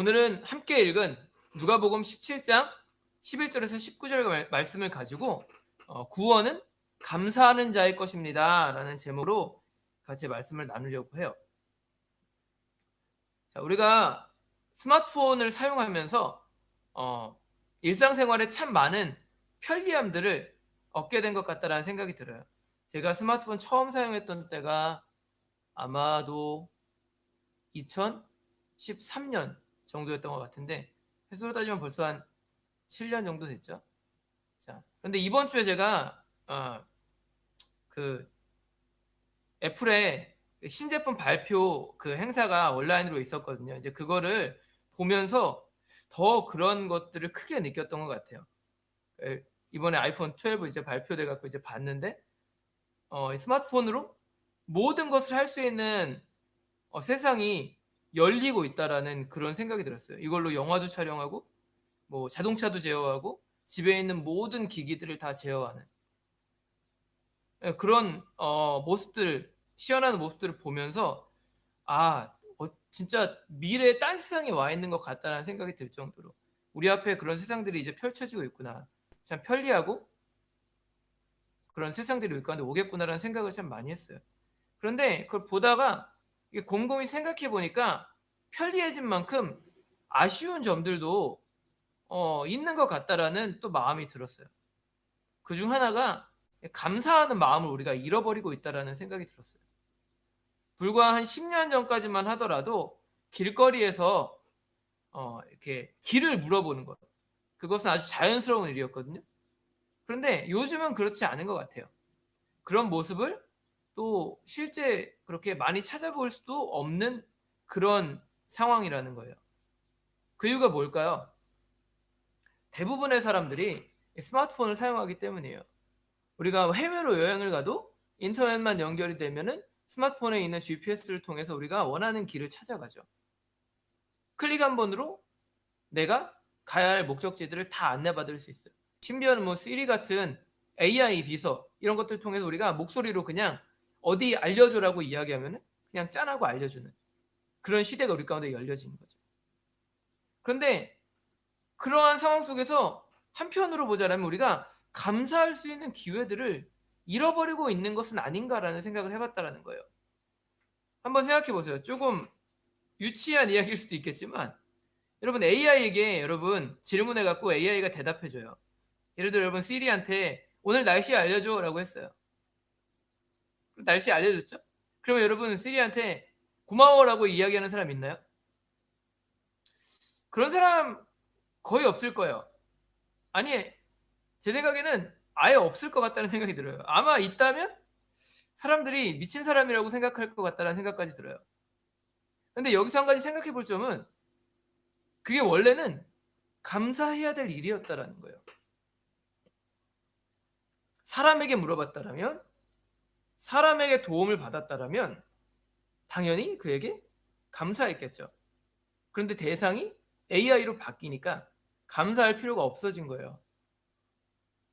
오늘은 함께 읽은 누가복음 17장 11절에서 19절 말씀을 가지고 구원은 감사하는 자의 것입니다 라는 제목으로 같이 말씀을 나누려고 해요. 자, 우리가 스마트폰을 사용하면서 일상생활에 참 많은 편리함들을 얻게 된 것 같다라는 생각이 들어요. 제가 스마트폰 처음 사용했던 때가 아마도 2013년 정도였던 것 같은데, 횟수로 따지면 벌써 한 7년 정도 됐죠. 자, 근데 이번 주에 제가 그 애플의 신제품 발표 그 행사가 온라인으로 있었거든요. 이제 그거를 보면서 더 그런 것들을 크게 느꼈던 것 같아요. 이번에 아이폰 12 이제 발표돼 갖고 이제 봤는데 스마트폰으로 모든 것을 할 수 있는 세상이 열리고 있다라는 그런 생각이 들었어요. 이걸로 영화도 촬영하고 뭐 자동차도 제어하고 집에 있는 모든 기기들을 다 제어하는 그런 모습들, 시원한 모습들을 보면서 진짜 미래의 딴 세상에 와 있는 것 같다는 생각이 들 정도로 우리 앞에 그런 세상들이 이제 펼쳐지고 있구나, 참 편리하고 그런 세상들이 우리 가운데 오겠구나라는 생각을 참 많이 했어요. 그런데 그걸 보다가 이게 곰곰이 생각해 보니까 편리해진 만큼 아쉬운 점들도 있는 것 같다라는 또 마음이 들었어요. 그중 하나가 감사하는 마음을 우리가 잃어버리고 있다라는 생각이 들었어요. 불과 한 10년 전까지만 하더라도 길거리에서 이렇게 길을 물어보는 것, 그것은 아주 자연스러운 일이었거든요. 그런데 요즘은 그렇지 않은 것 같아요. 그런 모습을 또 실제 그렇게 많이 찾아볼 수도 없는 그런 상황이라는 거예요. 그 이유가 뭘까요? 대부분의 사람들이 스마트폰을 사용하기 때문이에요. 우리가 해외로 여행을 가도 인터넷만 연결이 되면은 스마트폰에 있는 GPS를 통해서 우리가 원하는 길을 찾아가죠. 클릭 한 번으로 내가 가야 할 목적지들을 다 안내받을 수 있어요. 심지어는 뭐 시리 같은 AI 비서 이런 것들 통해서 우리가 목소리로 그냥 어디 알려줘라고 이야기하면 그냥 짠하고 알려주는 그런 시대가 우리 가운데 열려지는 거죠. 그런데 그러한 상황 속에서 한편으로 보자면 우리가 감사할 수 있는 기회들을 잃어버리고 있는 것은 아닌가라는 생각을 해봤다라는 거예요. 한번 생각해 보세요. 조금 유치한 이야기일 수도 있겠지만 여러분 AI에게 여러분 질문해 갖고 AI가 대답해 줘요. 예를 들어 여러분 시리한테 오늘 날씨 알려줘 라고 했어요. 날씨 알려줬죠? 그러면 여러분 시리한테 고마워라고 이야기하는 사람 있나요? 그런 사람 거의 없을 거예요. 아니, 제 생각에는 아예 없을 것 같다는 생각이 들어요. 아마 있다면 사람들이 미친 사람이라고 생각할 것 같다는 생각까지 들어요. 근데 여기서 한 가지 생각해 볼 점은 그게 원래는 감사해야 될 일이었다라는 거예요. 사람에게 물어봤다라면, 사람에게 도움을 받았다라면 당연히 그에게 감사했겠죠. 그런데 대상이 AI로 바뀌니까 감사할 필요가 없어진 거예요.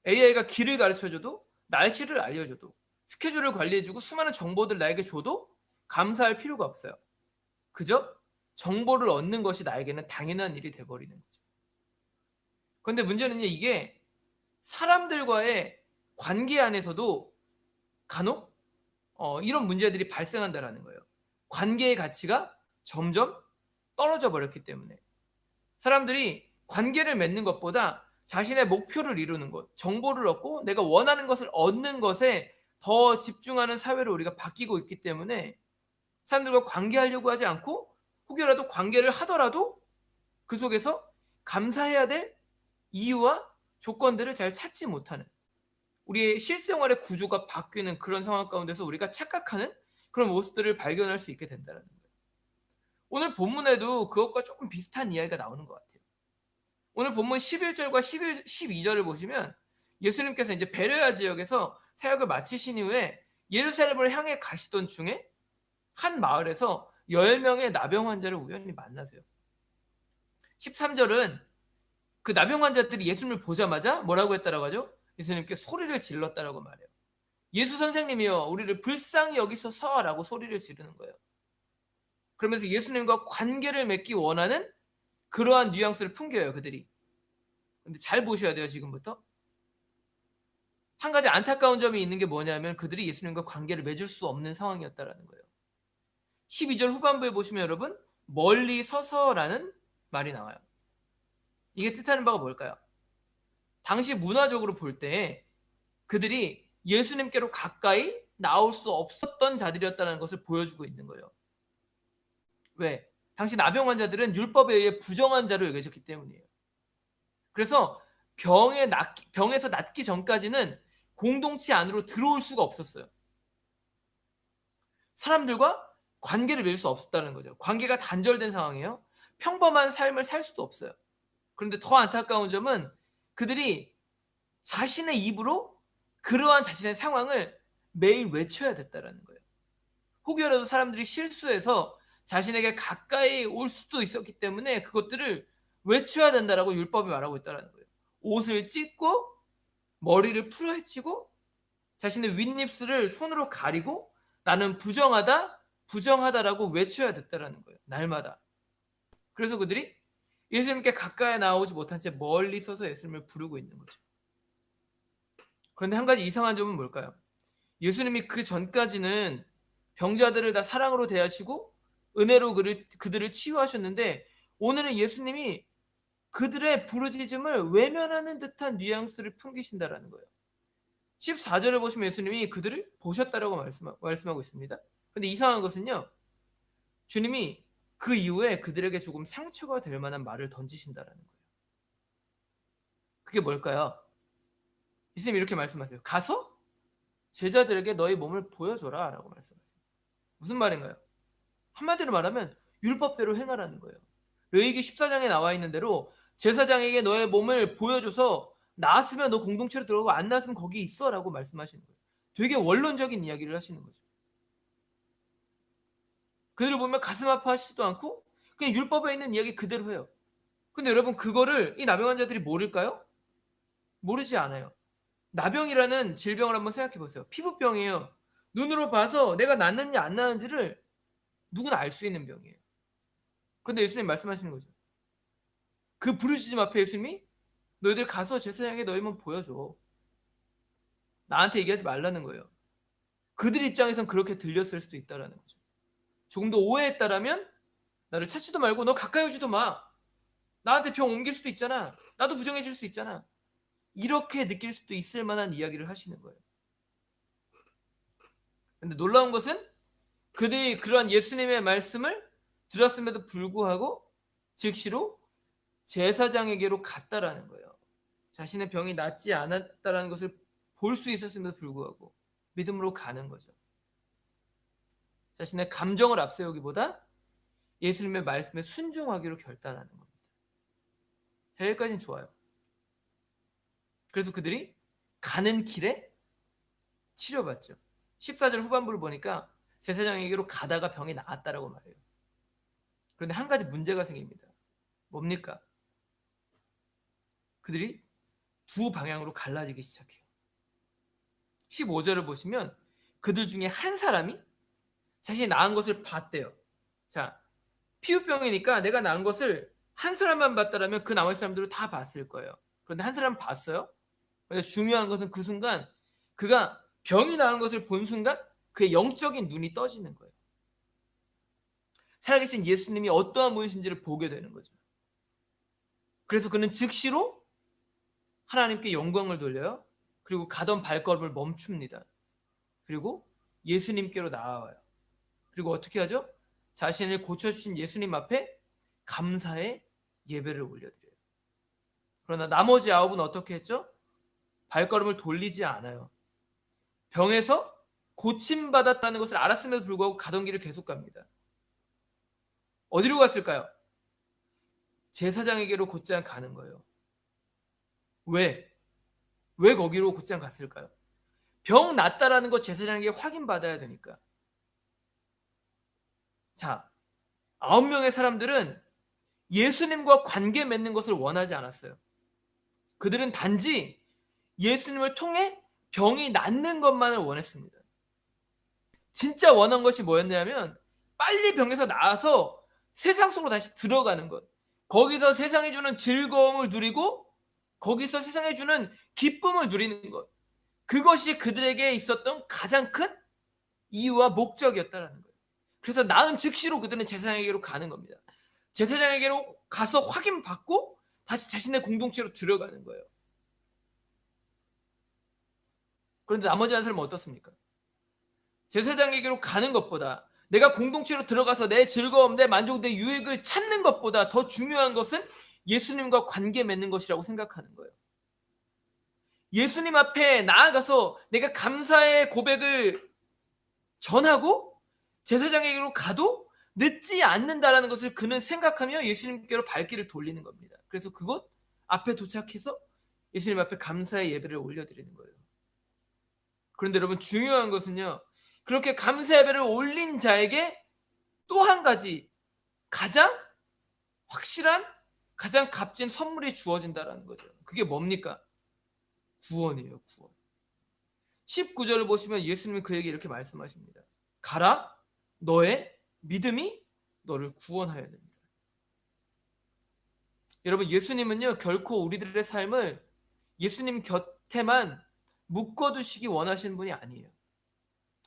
AI가 길을 가르쳐줘도, 날씨를 알려줘도, 스케줄을 관리해주고 수많은 정보들 나에게 줘도 감사할 필요가 없어요. 그저 정보를 얻는 것이 나에게는 당연한 일이 돼버리는 거죠. 그런데 문제는 이게 사람들과의 관계 안에서도 간혹 이런 문제들이 발생한다는 거예요. 관계의 가치가 점점 떨어져 버렸기 때문에 사람들이 관계를 맺는 것보다 자신의 목표를 이루는 것, 정보를 얻고 내가 원하는 것을 얻는 것에 더 집중하는 사회로 우리가 바뀌고 있기 때문에 사람들과 관계하려고 하지 않고 혹여라도 관계를 하더라도 그 속에서 감사해야 될 이유와 조건들을 잘 찾지 못하는, 우리의 실생활의 구조가 바뀌는 그런 상황 가운데서 우리가 착각하는 그런 모습들을 발견할 수 있게 된다는 거예요. 오늘 본문에도 그것과 조금 비슷한 이야기가 나오는 것 같아요. 오늘 본문 11절과 12절을 보시면 예수님께서 이제 베레아 지역에서 사역을 마치신 이후에 예루살렘을 향해 가시던 중에 한 마을에서 10명의 나병 환자를 우연히 만나세요. 13절은 그 나병 환자들이 예수님을 보자마자 뭐라고 했다라고 하죠? 예수님께 소리를 질렀다라고 말해요. 예수 선생님이여 우리를 불쌍히 여기소서라고 소리를 지르는 거예요. 그러면서 예수님과 관계를 맺기 원하는 그러한 뉘앙스를 풍겨요, 그들이. 근데 잘 보셔야 돼요, 지금부터. 한 가지 안타까운 점이 있는 게 뭐냐면 그들이 예수님과 관계를 맺을 수 없는 상황이었다라는 거예요. 12절 후반부에 보시면 여러분, 멀리 서서라는 말이 나와요. 이게 뜻하는 바가 뭘까요? 당시 문화적으로 볼 때 그들이 예수님께로 가까이 나올 수 없었던 자들이었다는 것을 보여주고 있는 거예요. 왜? 당시 나병 환자들은 율법에 의해 부정한 자로 여겨졌기 때문이에요. 그래서 병에서 낫기 전까지는 공동체 안으로 들어올 수가 없었어요. 사람들과 관계를 맺을 수 없었다는 거죠. 관계가 단절된 상황이에요. 평범한 삶을 살 수도 없어요. 그런데 더 안타까운 점은 그들이 자신의 입으로 그러한 자신의 상황을 매일 외쳐야 됐다는 거예요. 혹여라도 사람들이 실수해서 자신에게 가까이 올 수도 있었기 때문에 그것들을 외쳐야 된다라고 율법이 말하고 있다는 거예요. 옷을 찢고 머리를 풀어헤치고 자신의 윗입술을 손으로 가리고 나는 부정하다, 부정하다라고 외쳐야 됐다라는 거예요. 날마다. 그래서 그들이 예수님께 가까이 나오지 못한 채 멀리 서서 예수님을 부르고 있는 거죠. 그런데 한 가지 이상한 점은 뭘까요? 예수님이 그 전까지는 병자들을 다 사랑으로 대하시고 은혜로 그들을 치유하셨는데 오늘은 예수님이 그들의 부르짖음을 외면하는 듯한 뉘앙스를 풍기신다라는 거예요. 14절을 보시면 예수님이 그들을 보셨다라고 말씀하고 있습니다. 그런데 이상한 것은요. 주님이 그 이후에 그들에게 조금 상처가 될 만한 말을 던지신다라는 거예요. 그게 뭘까요? 예수님이 이렇게 말씀하세요. 가서 제자들에게 너희 몸을 보여줘라 라고 말씀하세요. 무슨 말인가요? 한마디로 말하면 율법대로 행하라는 거예요. 레위기 14장에 나와 있는 대로 제사장에게 너의 몸을 보여줘서 나았으면 너 공동체로 들어가고 안 나았으면 거기 있어 라고 말씀하시는 거예요. 되게 원론적인 이야기를 하시는 거죠. 그들을 보면 가슴 아파하시지도 않고 그냥 율법에 있는 이야기 그대로 해요. 근데 여러분 그거를 이 나병 환자들이 모를까요? 모르지 않아요. 나병이라는 질병을 한번 생각해 보세요. 피부병이에요. 눈으로 봐서 내가 낫는지 안 나는지를 누구나 알 수 있는 병이에요. 그런데 예수님 말씀하시는 거죠. 그 부르짖음 앞에 예수님이 너희들 가서 제사장에게 너희 몸 보여줘. 나한테 얘기하지 말라는 거예요. 그들 입장에선 그렇게 들렸을 수도 있다라는 거죠. 조금 더 오해했다라면 나를 찾지도 말고 너 가까이 오지도 마. 나한테 병 옮길 수도 있잖아. 나도 부정해 줄 수 있잖아. 이렇게 느낄 수도 있을 만한 이야기를 하시는 거예요. 근데 놀라운 것은 그들이 그러한 예수님의 말씀을 들었음에도 불구하고 즉시로 제사장에게로 갔다라는 거예요. 자신의 병이 낫지 않았다라는 것을 볼 수 있었음에도 불구하고 믿음으로 가는 거죠. 자신의 감정을 앞세우기보다 예수님의 말씀에 순종하기로 결단하는 겁니다. 자, 여기까지는 좋아요. 그래서 그들이 가는 길에 치료받죠. 14절 후반부를 보니까 제사장에게로 가다가 병이 나았다라고 말해요. 그런데 한 가지 문제가 생깁니다. 뭡니까? 그들이 두 방향으로 갈라지기 시작해요. 15절을 보시면 그들 중에 한 사람이 자신이 나은 것을 봤대요. 자, 피부병이니까 내가 나은 것을 한 사람만 봤다라면 그 나머지 사람들은 다 봤을 거예요. 그런데 한 사람은 봤어요. 그래서 중요한 것은 그 순간 그가 병이 나은 것을 본 순간 그의 영적인 눈이 떠지는 거예요. 살아계신 예수님이 어떠한 분이신지를 보게 되는 거죠. 그래서 그는 즉시로 하나님께 영광을 돌려요. 그리고 가던 발걸음을 멈춥니다. 그리고 예수님께로 나아와요. 그리고 어떻게 하죠? 자신을 고쳐주신 예수님 앞에 감사의 예배를 올려드려요. 그러나 나머지 9은 어떻게 했죠? 발걸음을 돌리지 않아요. 병에서 고침받았다는 것을 알았음에도 불구하고 가던 길을 계속 갑니다. 어디로 갔을까요? 제사장에게로 곧장 가는 거예요. 왜? 왜 거기로 곧장 갔을까요? 병 낫다라는 것 제사장에게 확인받아야 되니까. 자, 9명의 사람들은 예수님과 관계 맺는 것을 원하지 않았어요. 그들은 단지 예수님을 통해 병이 낫는 것만을 원했습니다. 진짜 원한 것이 뭐였냐면 빨리 병에서 나아서 세상 속으로 다시 들어가는 것. 거기서 세상이 주는 즐거움을 누리고 거기서 세상이 주는 기쁨을 누리는 것, 그것이 그들에게 있었던 가장 큰 이유와 목적이었다라는 거예요. 그래서 나은 즉시로 그들은 제사장에게로 가는 겁니다. 제사장에게로 가서 확인받고 다시 자신의 공동체로 들어가는 거예요. 그런데 나머지 한 사람은 어떻습니까? 제사장에게로 가는 것보다 내가 공동체로 들어가서 내 즐거움, 내 만족, 내 유익을 찾는 것보다 더 중요한 것은 예수님과 관계 맺는 것이라고 생각하는 거예요. 예수님 앞에 나아가서 내가 감사의 고백을 전하고 제사장에게로 가도 늦지 않는다라는 것을 그는 생각하며 예수님께로 발길을 돌리는 겁니다. 그래서 그곳 앞에 도착해서 예수님 앞에 감사의 예배를 올려드리는 거예요. 그런데 여러분, 중요한 것은요, 그렇게 감사 예배를 올린 자에게 또 한 가지 가장 확실한, 가장 값진 선물이 주어진다는 거죠. 그게 뭡니까? 구원이에요. 구원. 19절을 보시면 예수님은 그에게 이렇게 말씀하십니다. 가라, 너의 믿음이 너를 구원하였느니라. 여러분, 예수님은요 결코 우리들의 삶을 예수님 곁에만 묶어두시기 원하시는 분이 아니에요.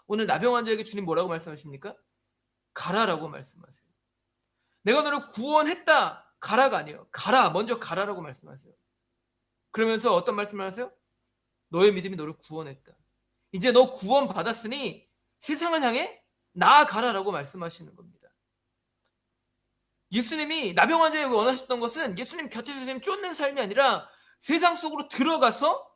오늘 나병 환자에게 주님 뭐라고 말씀하십니까? 가라라고 말씀하세요. 내가 너를 구원했다, 가라가 아니에요. 가라, 먼저 가라라고 말씀하세요. 그러면서 어떤 말씀을 하세요? 너의 믿음이 너를 구원했다. 이제 너 구원 받았으니 세상을 향해 나아가라라고 말씀하시는 겁니다. 예수님이 나병 환자에게 원하셨던 것은 예수님 곁에서 예수님 쫓는 삶이 아니라 세상 속으로 들어가서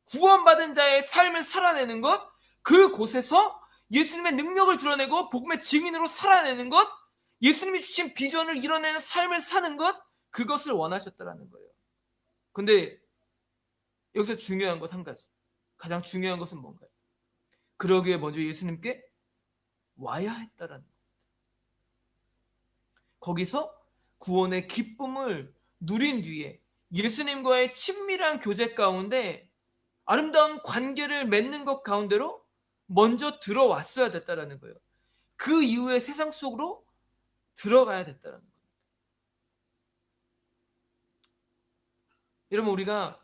구원받은 자의 삶을 살아내는 것, 그곳에서 예수님의 능력을 드러내고 복음의 증인으로 살아내는 것, 예수님이 주신 비전을 이뤄내는 삶을 사는 것, 그것을 원하셨다라는 거예요. 근데 여기서 중요한 것 한 가지, 가장 중요한 것은 뭔가요? 그러기에 먼저 예수님께 와야 했다라는 겁니다. 거기서 구원의 기쁨을 누린 뒤에 예수님과의 친밀한 교제 가운데 아름다운 관계를 맺는 것 가운데로 먼저 들어왔어야 됐다라는 거예요. 그 이후에 세상 속으로 들어가야 됐다라는 거예요. 여러분, 우리가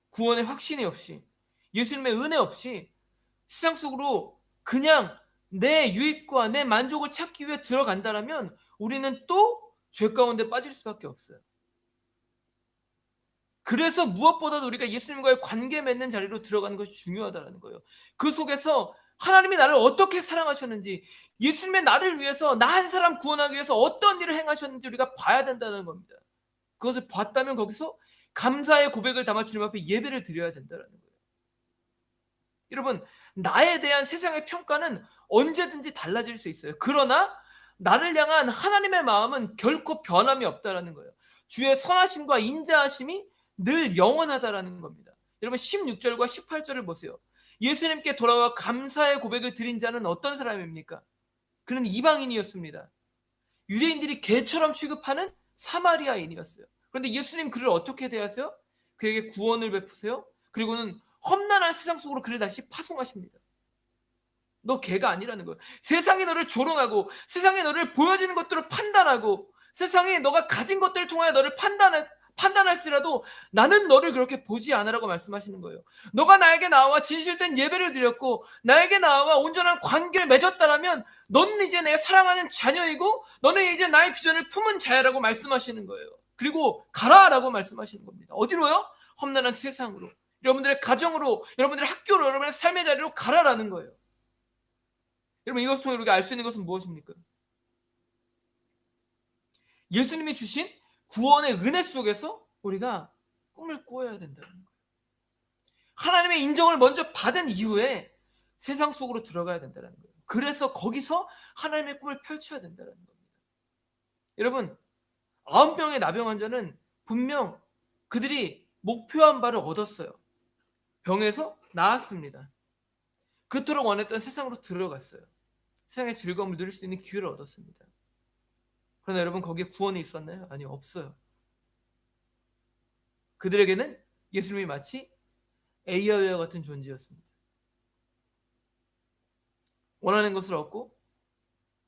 구원의 확신이 없이 예수님의 은혜 없이 세상 속으로 그냥 내 유익과 내 만족을 찾기 위해 들어간다면 우리는 또 죄 가운데 빠질 수밖에 없어요. 그래서 무엇보다도 우리가 예수님과의 관계 맺는 자리로 들어가는 것이 중요하다는 거예요. 그 속에서 하나님이 나를 어떻게 사랑하셨는지, 예수님의 나를 위해서 나 한 사람 구원하기 위해서 어떤 일을 행하셨는지 우리가 봐야 된다는 겁니다. 그것을 봤다면 거기서 감사의 고백을 담아 주님 앞에 예배를 드려야 된다는 거예요. 여러분, 나에 대한 세상의 평가는 언제든지 달라질 수 있어요. 그러나 나를 향한 하나님의 마음은 결코 변함이 없다는 거예요. 주의 선하심과 인자하심이 늘 영원하다라는 겁니다. 여러분, 16절과 18절을 보세요. 예수님께 돌아와 감사의 고백을 드린 자는 어떤 사람입니까? 그는 이방인이었습니다. 유대인들이 개처럼 취급하는 사마리아인이었어요. 그런데 예수님 그를 어떻게 대하세요? 그에게 구원을 베푸세요. 그리고는 험난한 세상 속으로 그를 다시 파송하십니다. 너 개가 아니라는 거예요. 세상이 너를 조롱하고 세상이 너를 보여지는 것들을 판단하고 세상이 너가 가진 것들을 통하여 너를 판단할지라도 나는 너를 그렇게 보지 않으라고 말씀하시는 거예요. 너가 나에게 나와 진실된 예배를 드렸고 나에게 나와 온전한 관계를 맺었다라면 너는 이제 내가 사랑하는 자녀이고 너는 이제 나의 비전을 품은 자야라고 말씀하시는 거예요. 그리고 가라라고 말씀하시는 겁니다. 어디로요? 험난한 세상으로, 여러분들의 가정으로, 여러분들의 학교로, 여러분의 삶의 자리로 가라라는 거예요. 여러분, 이것을 통해 우리가 알 수 있는 것은 무엇입니까? 예수님이 주신 구원의 은혜 속에서 우리가 꿈을 꾸어야 된다는 거예요. 하나님의 인정을 먼저 받은 이후에 세상 속으로 들어가야 된다는 거예요. 그래서 거기서 하나님의 꿈을 펼쳐야 된다는 겁니다. 여러분, 9명의 나병 환자는 분명 그들이 목표한 바를 얻었어요. 병에서 나았습니다. 그토록 원했던 세상으로 들어갔어요. 세상의 즐거움을 누릴 수 있는 기회를 얻었습니다. 그러나 여러분, 거기에 구원이 있었나요? 아니요, 없어요. 그들에게는 예수님이 마치 에이아웨어 같은 존재였습니다. 원하는 것을 얻고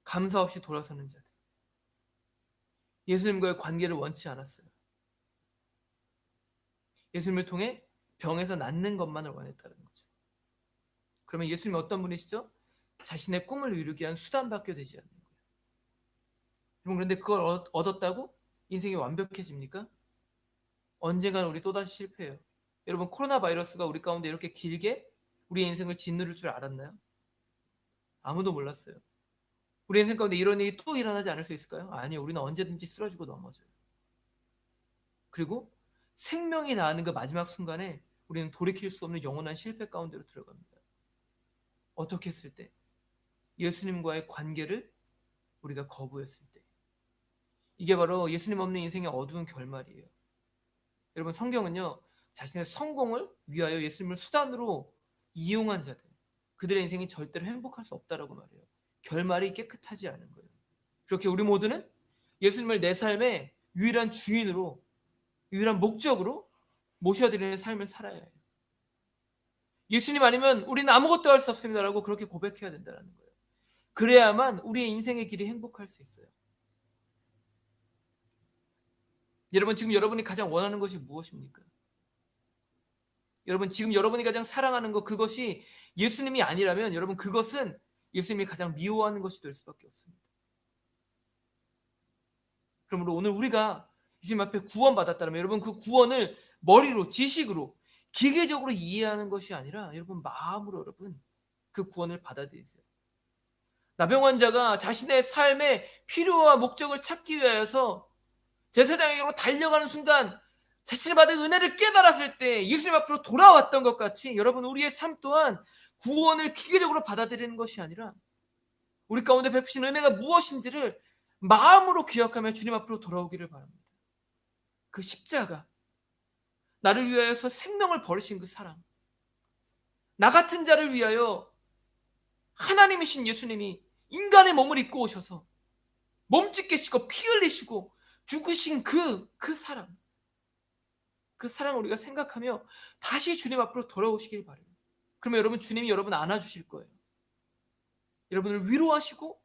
감사 없이 돌아서는 자들. 예수님과의 관계를 원치 않았어요. 예수님을 통해 병에서 낫는 것만을 원했다는 거죠. 그러면 예수님이 어떤 분이시죠? 자신의 꿈을 이루기 위한 수단밖에 되지 않는 거예요. 여러분, 그런데 그걸 얻었다고 인생이 완벽해집니까? 언젠가는 우리 또다시 실패해요. 여러분, 코로나 바이러스가 우리 가운데 이렇게 길게 우리 인생을 짓누를 줄 알았나요? 아무도 몰랐어요. 우리 인생 가운데 이런 일이 또 일어나지 않을 수 있을까요? 아니요. 우리는 언제든지 쓰러지고 넘어져요. 그리고 생명이 나는 그 마지막 순간에 우리는 돌이킬 수 없는 영원한 실패 가운데로 들어갑니다. 어떻게 했을 때? 예수님과의 관계를 우리가 거부했을 때. 이게 바로 예수님 없는 인생의 어두운 결말이에요. 여러분, 성경은요, 자신의 성공을 위하여 예수님을 수단으로 이용한 자들, 그들의 인생이 절대로 행복할 수 없다라고 말해요. 결말이 깨끗하지 않은 거예요. 그렇게 우리 모두는 예수님을 내 삶의 유일한 주인으로, 유일한 목적으로 모셔드리는 삶을 살아야 해요. 예수님 아니면 우리는 아무것도 할 수 없습니다라고 그렇게 고백해야 된다는 거예요. 그래야만 우리의 인생의 길이 행복할 수 있어요. 여러분, 지금 여러분이 가장 원하는 것이 무엇입니까? 여러분, 지금 여러분이 가장 사랑하는 것, 그것이 예수님이 아니라면 여러분, 그것은 예수님이 가장 미워하는 것이 될 수밖에 없습니다. 그러므로 오늘 우리가 예수님 앞에 구원받았다면 여러분, 그 구원을 머리로, 지식으로, 기계적으로 이해하는 것이 아니라 여러분, 마음으로 여러분 그 구원을 받아들이세요. 나병 환자가 자신의 삶의 필요와 목적을 찾기 위하여서 제사장에게로 달려가는 순간 자신이 받은 은혜를 깨달았을 때 예수님 앞으로 돌아왔던 것 같이 여러분, 우리의 삶 또한 구원을 기계적으로 받아들이는 것이 아니라 우리 가운데 베푸신 은혜가 무엇인지를 마음으로 기억하며 주님 앞으로 돌아오기를 바랍니다. 그 십자가, 나를 위하여서 생명을 버리신 그 사랑, 나 같은 자를 위하여 하나님이신 예수님이 인간의 몸을 입고 오셔서 몸짓 깨시고 피 흘리시고 죽으신 그 사랑, 그 사랑을 우리가 생각하며 다시 주님 앞으로 돌아오시길 바라요. 그러면 여러분, 주님이 여러분 안아주실 거예요. 여러분을 위로하시고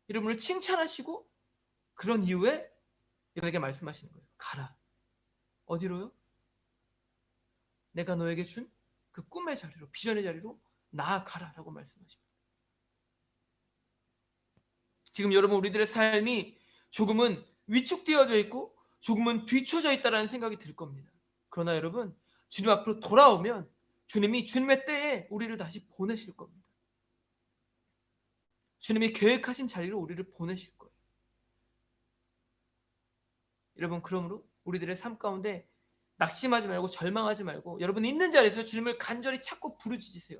여러분을 칭찬하시고 그런 이후에 여러분에게 말씀하시는 거예요. 가라. 어디로요? 내가 너에게 준 그 꿈의 자리로, 비전의 자리로 나아가라라고 말씀하십니다. 지금 여러분, 우리들의 삶이 조금은 위축되어져 있고 조금은 뒤쳐져 있다는 생각이 들 겁니다. 그러나 여러분, 주님 앞으로 돌아오면 주님이 주님의 때에 우리를 다시 보내실 겁니다. 주님이 계획하신 자리로 우리를 보내실 거예요. 여러분, 그러므로 우리들의 삶 가운데 낙심하지 말고 절망하지 말고 여러분 있는 자리에서 주님을 간절히 찾고 부르짖으세요.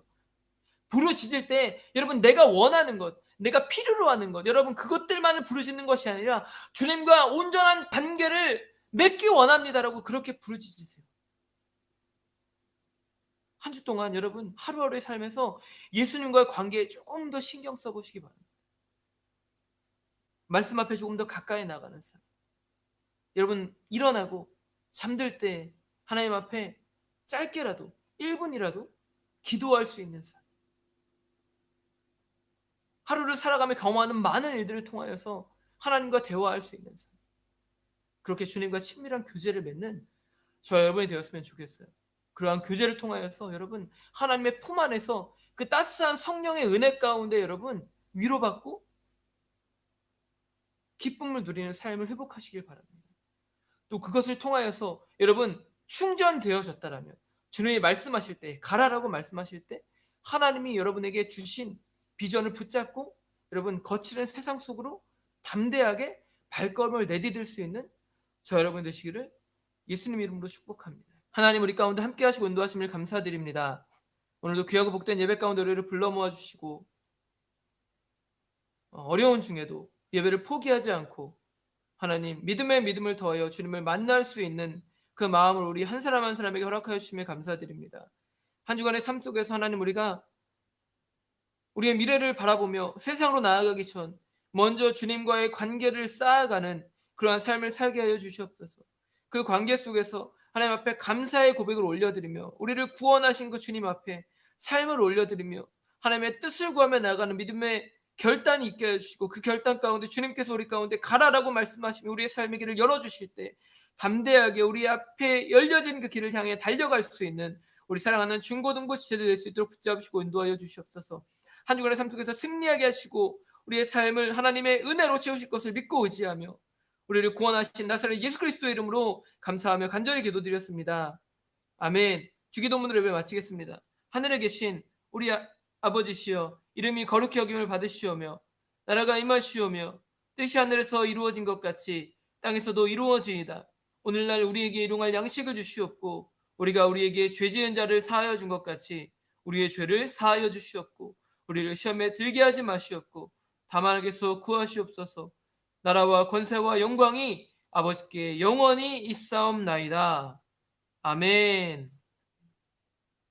부르짖을 때 여러분, 내가 원하는 것, 내가 필요로 하는 것, 여러분 그것들만을 부르짖는 것이 아니라 주님과 온전한 관계를 맺기 원합니다라고 그렇게 부르짖으세요. 한 주 동안 여러분 하루하루의 삶에서 예수님과의 관계에 조금 더 신경 써보시기 바랍니다. 말씀 앞에 조금 더 가까이 나가는 삶. 여러분, 일어나고 잠들 때 하나님 앞에 짧게라도 1분이라도 기도할 수 있는 삶. 하루를 살아가며 경험하는 많은 일들을 통하여서 하나님과 대화할 수 있는 삶. 그렇게 주님과 친밀한 교제를 맺는 저와 여러분이 되었으면 좋겠어요. 그러한 교제를 통하여서 여러분, 하나님의 품 안에서 그 따스한 성령의 은혜 가운데 여러분 위로받고 기쁨을 누리는 삶을 회복하시길 바랍니다. 또 그것을 통하여서 여러분 충전되어졌다라면 주님이 말씀하실 때, 가라라고 말씀하실 때 하나님이 여러분에게 주신 비전을 붙잡고 여러분 거칠은 세상 속으로 담대하게 발걸음을 내디딜 수 있는 저 여러분 되시기를 예수님 이름으로 축복합니다. 하나님, 우리 가운데 함께 하시고 인도하심을 감사드립니다. 오늘도 귀하고 복된 예배 가운데 우리를 불러 모아주시고 어려운 중에도 예배를 포기하지 않고 하나님, 믿음에 믿음을 더하여 주님을 만날 수 있는 그 마음을 우리 한 사람 한 사람에게 허락하여 주심에 감사드립니다. 한 주간의 삶 속에서 하나님, 우리가 우리의 미래를 바라보며 세상으로 나아가기 전 먼저 주님과의 관계를 쌓아가는 그러한 삶을 살게 하여 주시옵소서. 그 관계 속에서 하나님 앞에 감사의 고백을 올려드리며 우리를 구원하신 그 주님 앞에 삶을 올려드리며 하나님의 뜻을 구하며 나아가는 믿음의 결단이 있게 해주시고 그 결단 가운데 주님께서 우리 가운데 가라라고 말씀하시며 우리의 삶의 길을 열어주실 때 담대하게 우리 앞에 열려진 그 길을 향해 달려갈 수 있는 우리 사랑하는 중고등부 지체들 될 수 있도록 붙잡으시고 인도하여 주시옵소서. 한 주간의 삶 속에서 승리하게 하시고 우리의 삶을 하나님의 은혜로 채우실 것을 믿고 의지하며 우리를 구원하신 나사렛 예수 그리스도의 이름으로 감사하며 간절히 기도드렸습니다. 아멘. 주기도문을 예배 마치겠습니다. 하늘에 계신 우리 아버지시여, 이름이 거룩히 여김을 받으시오며 나라가 임하시오며 뜻이 하늘에서 이루어진 것 같이 땅에서도 이루어지이다. 오늘날 우리에게 일용할 양식을 주시옵고 우리가 우리에게 죄 지은 자를 사하여 준 것 같이 우리의 죄를 사하여 주시옵고 우리를 시험에 들게 하지 마시옵고 다만 악에서 구하시옵소서. 나라와 권세와 영광이 아버지께 영원히 있사옵나이다. 아멘.